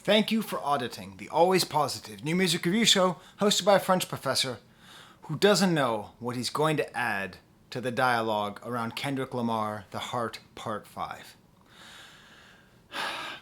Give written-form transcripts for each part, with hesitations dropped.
Thank you for auditing the always positive new music review show hosted by a French professor who doesn't know what he's going to add to the dialogue around Kendrick Lamar, The Heart, Part 5.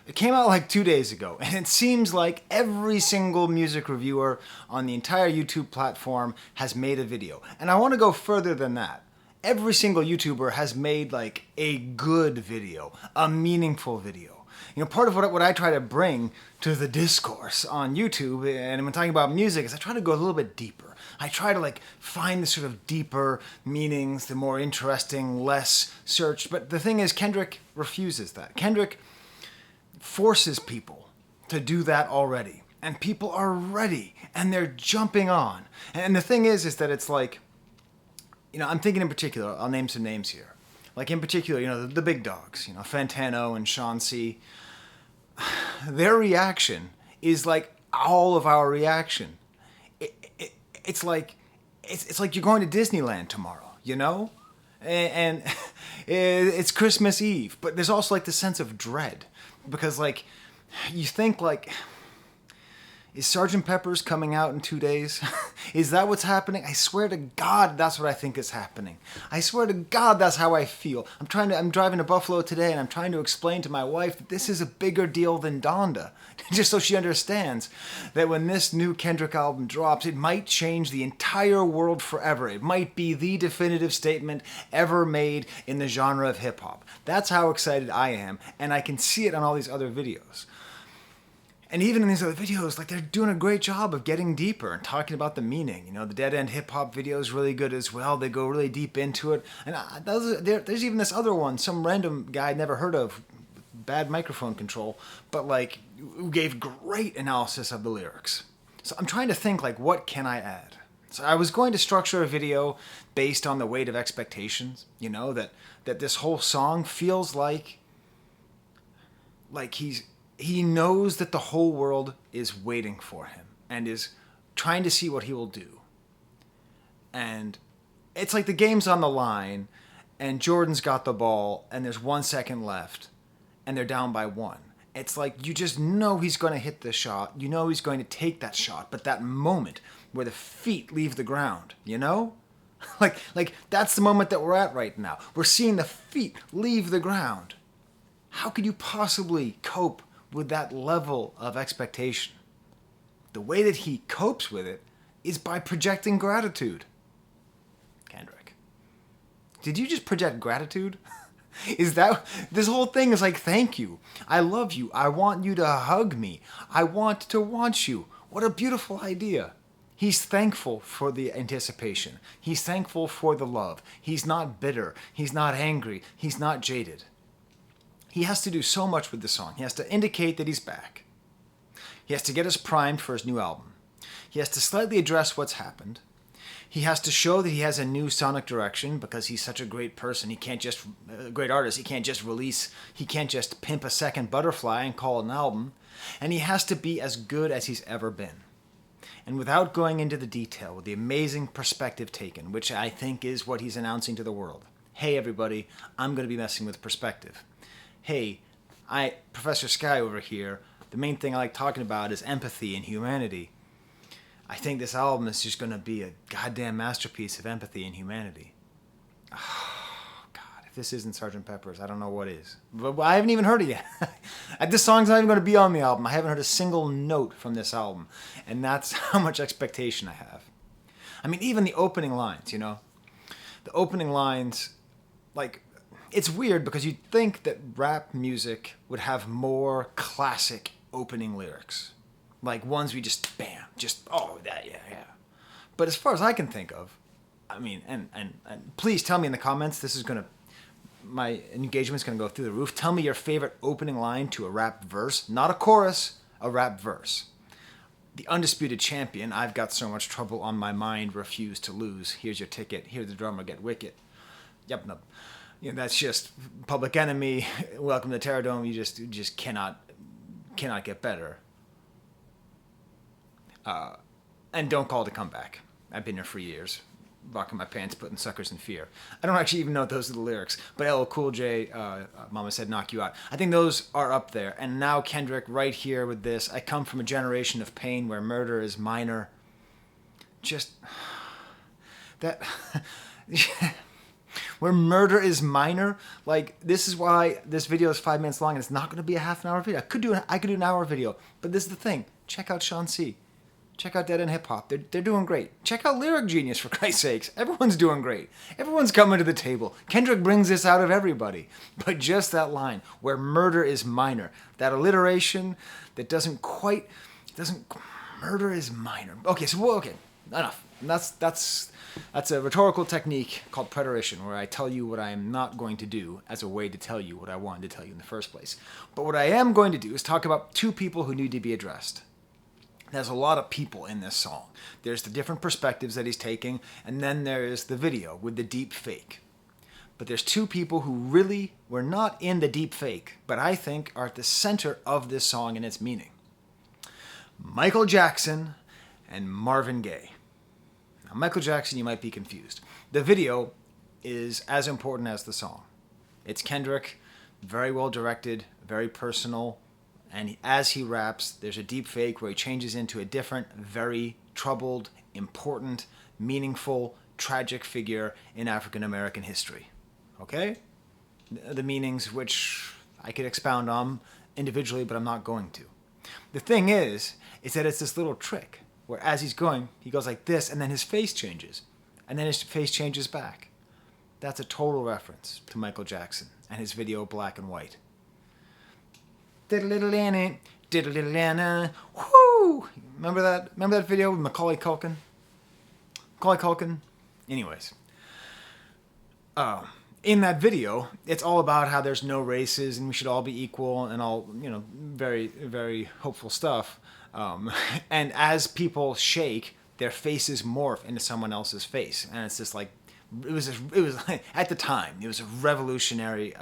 It came out like 2 days ago, and it seems like every single music reviewer on the entire YouTube platform has made a video. And I want to go further than that. Every single YouTuber has made like a good video, a meaningful video. You know, part of what I try to bring to the discourse on YouTube, and when talking about music, is I try to go a little bit deeper. I try to like find the sort of deeper meanings, the more interesting, less searched. But the thing is, Kendrick refuses that. Kendrick forces people to do that already. And people are ready, and they're jumping on. And the thing is that it's like, you know, I'm thinking in particular, I'll name some names here. Like in particular, you know, the big dogs, you know, Fantano and Sean C. Their reaction is like all of our reaction. It's like you're going to Disneyland tomorrow, you know? And it's Christmas Eve, but there's also like the sense of dread. Because like, you think like, is Sgt. Pepper's coming out in 2 days? Is that what's happening? I swear to God, that's what I think is happening. I swear to God, that's how I feel. I'm driving to Buffalo today, and I'm trying to explain to my wife that this is a bigger deal than Donda. Just so she understands that when this new Kendrick album drops, it might change the entire world forever. It might be the definitive statement ever made in the genre of hip-hop. That's how excited I am, and I can see it on all these other videos. And even in these other videos, like, they're doing a great job of getting deeper and talking about the meaning. You know, the Dead End Hip Hop video is really good as well. They go really deep into it. And there's even this other one, some random guy I'd never heard of, bad microphone control, but like, who gave great analysis of the lyrics. So I'm trying to think, like, what can I add? So I was going to structure a video based on the weight of expectations. You know, that this whole song feels like he knows that the whole world is waiting for him and is trying to see what he will do. And it's like the game's on the line, and Jordan's got the ball, and there's 1 second left, and they're down by 1. It's like, you just know he's going to hit the shot. You know he's going to take that shot. But that moment where the feet leave the ground, you know? Like that's the moment that we're at right now. We're seeing the feet leave the ground. How could you possibly cope with that level of expectation? The way that he copes with it is by projecting gratitude. Kendrick, did you just project gratitude? Is that, this whole thing is like, thank you, I love you, I want you to hug me, I want to want you. What a beautiful idea. He's thankful for the anticipation. He's thankful for the love. He's not bitter. He's not angry. He's not jaded. He has to do so much with the song. He has to indicate that he's back. He has to get us primed for his new album. He has to slightly address what's happened. He has to show that he has a new sonic direction because he's such a great person. He can't just, a great artist, he can't just pimp a second butterfly and call it an album. And he has to be as good as he's ever been. And without going into the detail, with the amazing perspective taken, which I think is what he's announcing to the world. Hey everybody, I'm going to be messing with perspective. Hey, Professor Sky over here, the main thing I like talking about is empathy and humanity. I think this album is just going to be a goddamn masterpiece of empathy and humanity. Oh, God, if this isn't Sgt. Pepper's, I don't know what is. But I haven't even heard it yet. This song's not even going to be on the album. I haven't heard a single note from this album. And that's how much expectation I have. I mean, even the opening lines, you know? The opening lines, like, it's weird because you'd think that rap music would have more classic opening lyrics. Like ones we just, bam, just, oh, that, yeah. But as far as I can think of, I mean, and please tell me in the comments, my engagement's going to go through the roof. Tell me your favorite opening line to a rap verse. Not a chorus, a rap verse. The undisputed champion, I've got so much trouble on my mind, refuse to lose. Here's your ticket, hear the drummer get wicked. Yep, no. You know, that's just Public Enemy, Welcome to Terrordome. You just cannot get better. And Don't Call to Come Back. I've been here for years. rocking my pants, putting suckers in fear. I don't actually even know if those are the lyrics, but LL Cool J, Mama Said Knock You Out. I think those are up there. And now Kendrick right here with this. I come from a generation of pain where murder is minor. Just that where murder is minor. Like, this is why this video is 5 minutes long and it's not going to be a half an hour video. I could do an hour video, but this is the thing. Check out Sean C. Check out Dead End Hip Hop. They're doing great. Check out Lyric Genius, for Christ's sakes. Everyone's doing great. Everyone's coming to the table. Kendrick brings this out of everybody. But just that line, where murder is minor. That alliteration that doesn't, murder is minor. Okay, enough. And that's a rhetorical technique called preterition, where I tell you what I am not going to do as a way to tell you what I wanted to tell you in the first place. But what I am going to do is talk about two people who need to be addressed. There's a lot of people in this song. There's the different perspectives that he's taking, and then there's the video with the deep fake. But there's two people who really were not in the deep fake, but I think are at the center of this song and its meaning. Michael Jackson and Marvin Gaye. Now, Michael Jackson, you might be confused. The video is as important as the song. It's Kendrick, very well directed, very personal, and as he raps, there's a deep fake where he changes into a different, very troubled, important, meaningful, tragic figure in African American history. Okay? The meanings which I could expound on individually, but I'm not going to. The thing is that it's this little trick where as he's going, he goes like this, and then his face changes. And then his face changes back. That's a total reference to Michael Jackson and his video Black and White. Diddle-diddle Anna, diddle-diddle Anna, whoo! Remember that video with Macaulay Culkin? Anyways. In that video, it's all about how there's no races and we should all be equal and all, very, very hopeful stuff. And as people shake, their faces morph into someone else's face. And it's just like, it was at the time, it was a revolutionary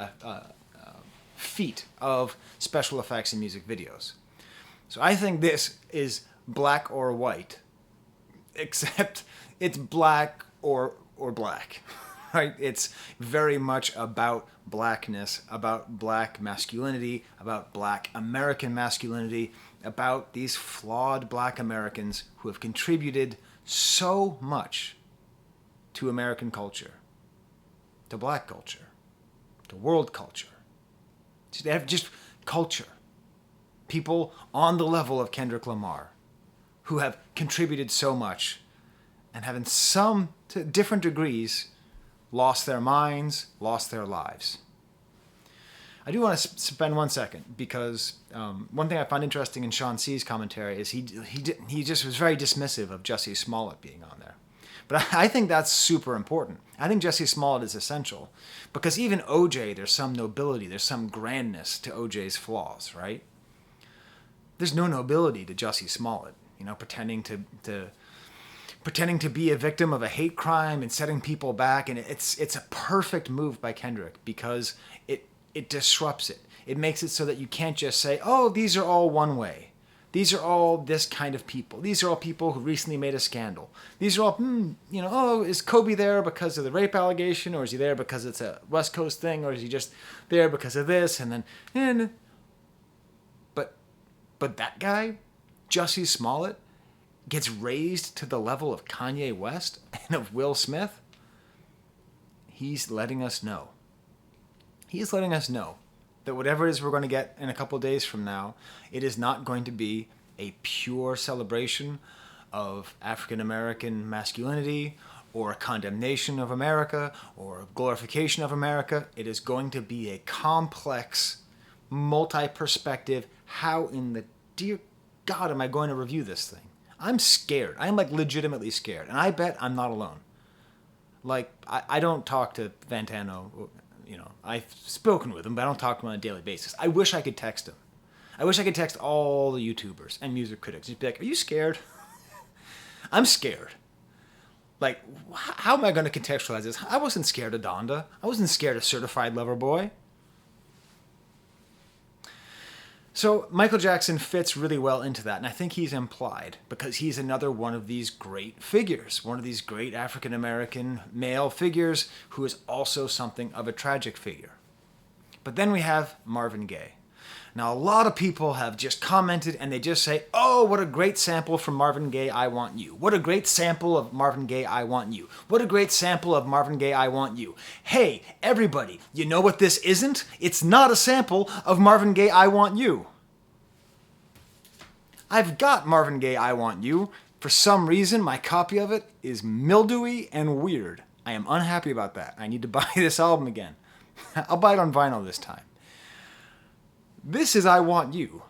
feat of special effects in music videos. So I think this is black or white, except it's black or black, right? It's very much about blackness, about black masculinity, about black American masculinity, about these flawed black Americans who have contributed so much to American culture, to black culture, to world culture. They have just culture. People on the level of Kendrick Lamar who have contributed so much and have in some, to different degrees, lost their minds, lost their lives. I do want to spend 1 second because one thing I find interesting in Sean C's commentary is he just was very dismissive of Jussie Smollett being on there. But I think that's super important. I think Jussie Smollett is essential because even OJ, there's some nobility, there's some grandness to OJ's flaws, right? There's no nobility to Jussie Smollett, pretending to be a victim of a hate crime and setting people back, and it's a perfect move by Kendrick because it disrupts it. It makes it so that you can't just say, "Oh, these are all one way. These are all this kind of people. These are all people who recently made a scandal. These are all, is Kobe there because of the rape allegation, or is he there because it's a West Coast thing, or is he just there because of this?" And then, but that guy, Jussie Smollett, gets raised to the level of Kanye West and of Will Smith. He's letting us know. He's letting us know that whatever it is we're going to get in a couple of days from now, it is not going to be a pure celebration of African American masculinity or a condemnation of America or a glorification of America. It is going to be a complex, multi-perspective, how in the dear God am I going to review this thing? I'm scared. I'm legitimately scared. And I bet I'm not alone. I don't talk to Fantano. I've spoken with him, but I don't talk to him on a daily basis. I wish I could text him. I wish I could text all the YouTubers and music critics. Just be like, "Are you scared?" I'm scared. How am I going to contextualize this? I wasn't scared of Donda. I wasn't scared of Certified Lover Boy. So Michael Jackson fits really well into that, and I think he's implied because he's another one of these great figures, one of these great African American male figures who is also something of a tragic figure. But then we have Marvin Gaye. Now, a lot of people have just commented and they just say, oh, what a great sample from Marvin Gaye, I Want You. What a great sample of Marvin Gaye, I Want You. What a great sample of Marvin Gaye, I Want You. Hey, everybody, you know what this isn't? It's not a sample of Marvin Gaye, I Want You. I've got Marvin Gaye, I Want You. For some reason, my copy of it is mildewy and weird. I am unhappy about that. I need to buy this album again. I'll buy it on vinyl this time. This is I Want You.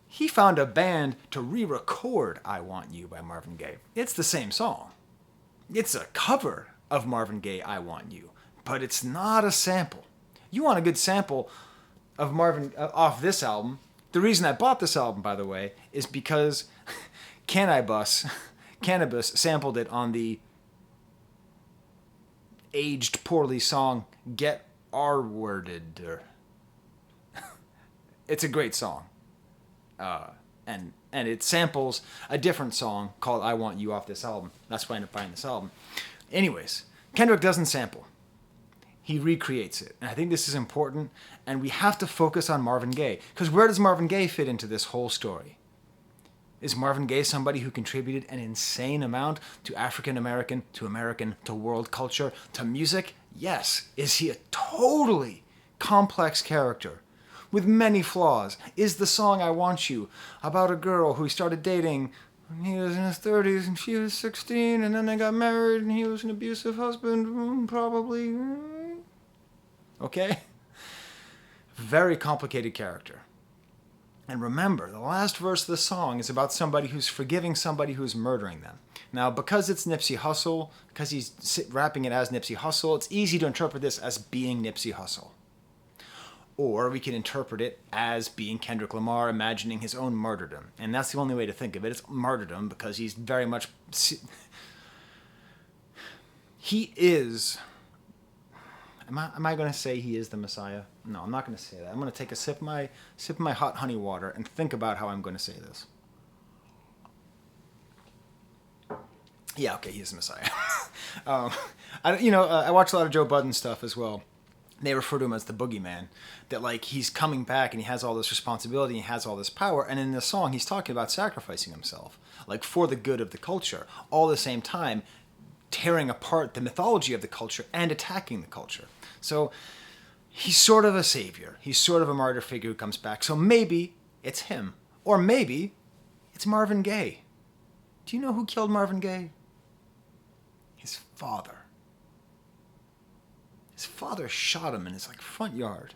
He found a band to re-record I Want You by Marvin Gaye. It's the same song. It's a cover of Marvin Gaye, I Want You, but it's not a sample. You want a good sample of Marvin off this album. The reason I bought this album, by the way, is because Cannabis sampled it on the aged poorly song Get R-Worded. It's a great song. And it samples a different song called I Want You off this album. That's why I ended up buying this album. Anyways, Kendrick doesn't sample. He recreates it. And I think this is important, and we have to focus on Marvin Gaye. Because where does Marvin Gaye fit into this whole story? Is Marvin Gaye somebody who contributed an insane amount to African American, to American, to world culture, to music? Yes. Is he a totally complex character with many flaws? Is the song I Want You about a girl who he started dating when he was in his 30s and she was 16, and then they got married and he was an abusive husband? Probably. Okay? Very complicated character. And remember, the last verse of the song is about somebody who's forgiving somebody who's murdering them. Now, because it's Nipsey Hussle, because he's rapping it as Nipsey Hussle, it's easy to interpret this as being Nipsey Hussle. Or we can interpret it as being Kendrick Lamar imagining his own martyrdom. And that's the only way to think of it. It's martyrdom because he's very much... He is... Am I going to say he is the Messiah? No, I'm not going to say that. I'm going to take a sip of my hot honey water and think about how I'm going to say this. Yeah, okay, he is the Messiah. I watch a lot of Joe Budden stuff as well. They refer to him as the boogeyman, that like he's coming back and he has all this responsibility and he has all this power, and in the song he's talking about sacrificing himself, like for the good of the culture, all at the same time tearing apart the mythology of the culture and attacking the culture. So he's sort of a savior. He's sort of a martyr figure who comes back. So maybe it's him, or maybe it's Marvin Gaye. Do you know who killed Marvin Gaye? His father. His father shot him in his front yard.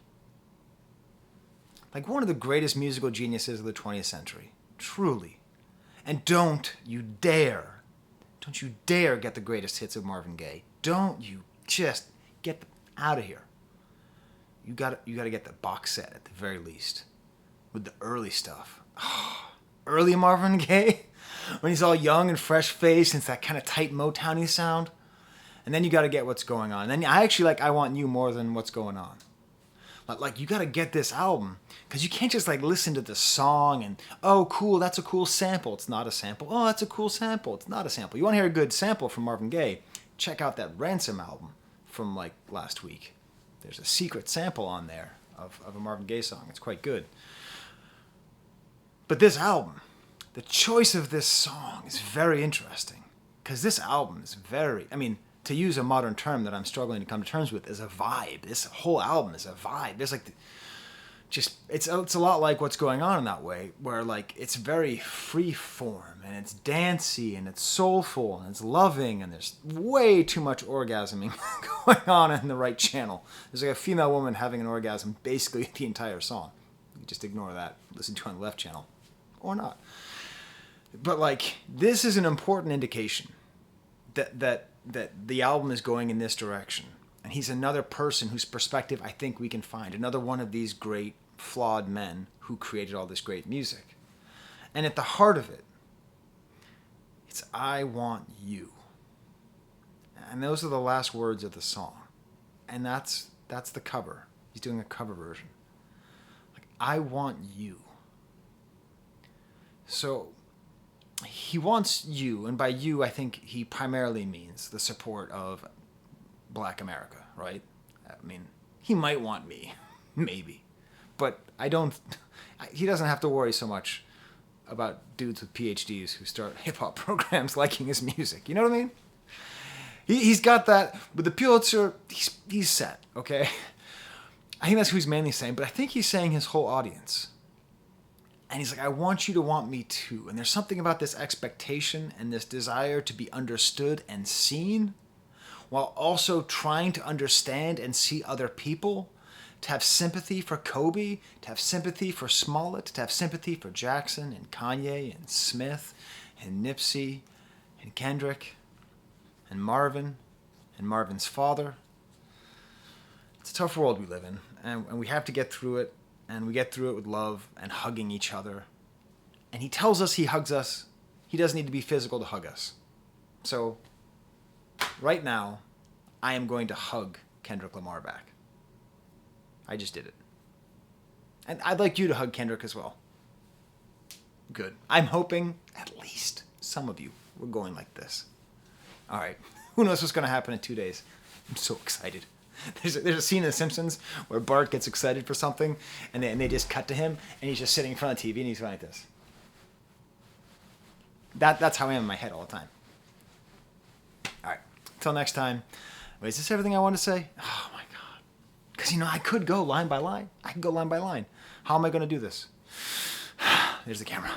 Like one of the greatest musical geniuses of the 20th century. Truly. And don't you dare get the greatest hits of Marvin Gaye. Don't you just get out of here. You gotta get the box set at the very least. With the early stuff. Early Marvin Gaye? When he's all young and fresh-faced and it's that kind of tight Motown-y sound. And then you got to get what's going on. And then I actually like I Want You more than what's going on. Like you got to get this album. Because you can't just listen to the song and, oh, cool, that's a cool sample. It's not a sample. Oh, that's a cool sample. It's not a sample. You want to hear a good sample from Marvin Gaye? Check out that Ransom album from last week. There's a secret sample on there of a Marvin Gaye song. It's quite good. But this album, the choice of this song is very interesting. Because this album is very, to use a modern term that I'm struggling to come to terms with, is a vibe. This whole album is a vibe. There's it's a lot like what's going on in that way, where it's very free form and it's dancey and it's soulful and it's loving and there's way too much orgasming going on in the right channel. There's a female woman having an orgasm basically the entire song. You just ignore that, listen to it on the left channel, or not. But this is an important indication that the album is going in this direction. And he's another person whose perspective I think we can find. Another one of these great, flawed men who created all this great music. And at the heart of it, it's I Want You. And those are the last words of the song. And that's the cover. He's doing a cover version. I want you. So he wants you, and by you I think he primarily means the support of Black America, right? I mean, he might want me, maybe, but I don't. He doesn't have to worry so much about dudes with PhDs who start hip hop programs liking his music. You know what I mean? He's got that with the Pulitzer. He's set, okay. I think that's who he's mainly saying, but I think he's saying his whole audience. And he's like, I want you to want me too. And there's something about this expectation and this desire to be understood and seen, while also trying to understand and see other people, to have sympathy for Kobe, to have sympathy for Smollett, to have sympathy for Jackson and Kanye and Smith and Nipsey and Kendrick and Marvin and Marvin's father. It's a tough world we live in, and we have to get through it, and we get through it with love and hugging each other. And he tells us he hugs us. He doesn't need to be physical to hug us. So, right now, I am going to hug Kendrick Lamar back. I just did it. And I'd like you to hug Kendrick as well. Good. I'm hoping at least some of you were going like this. All right. Who knows what's going to happen in 2 days? I'm so excited. There's a scene in The Simpsons where Bart gets excited for something, and they just cut to him, and he's just sitting in front of the TV, and he's going like this. That's how I am in my head all the time. All right. Until next time. Wait, is this everything I want to say? Oh, my God. Because, I could go line by line. I can go line by line. How am I going to do this? There's the camera.